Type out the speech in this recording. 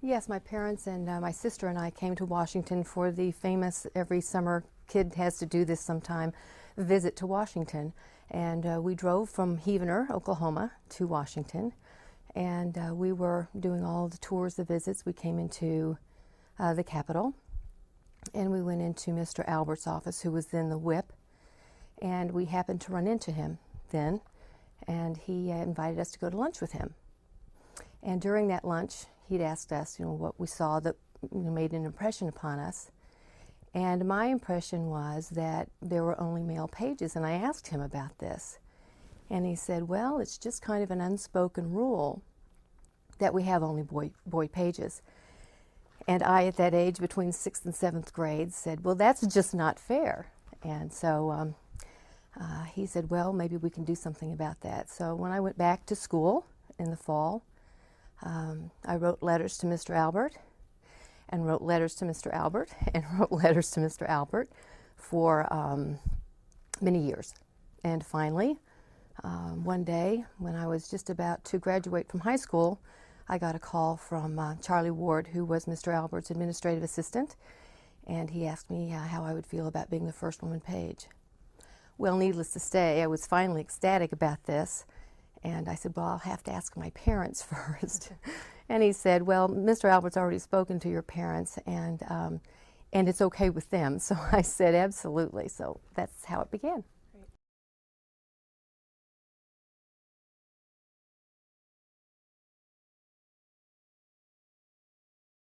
Yes, my parents and my sister and I came to Washington for the famous, every summer kid has to do this sometime, visit to Washington. And we drove from Heavener, Oklahoma, to Washington. And we were doing all the tours, the visits. We came into the Capitol, and we went into Mr. Albert's office, who was then the whip. And we happened to run into him then, and he invited us to go to lunch with him. And during that lunch, he'd asked us, what we saw that made an impression upon us. And my impression was that there were only male pages, and I asked him about this. And he said, well, it's just kind of an unspoken rule that we have only boy pages. And I, at that age, between 6th and 7th grade, said, well, that's just not fair. And so he said, well, maybe we can do something about that. So when I went back to school in the fall, I wrote letters to Mr. Albert, and wrote letters to Mr. Albert, and wrote letters to Mr. Albert for many years. And finally, one day, when I was just about to graduate from high school, I got a call from Charlie Ward, who was Mr. Albert's administrative assistant, and he asked me how I would feel about being the first woman page. Well, needless to say, I was finally ecstatic about this, and I said, well, I'll have to ask my parents first. And he said, well, Mr. Albert's already spoken to your parents, and it's okay with them. So I said, absolutely. So that's how it began.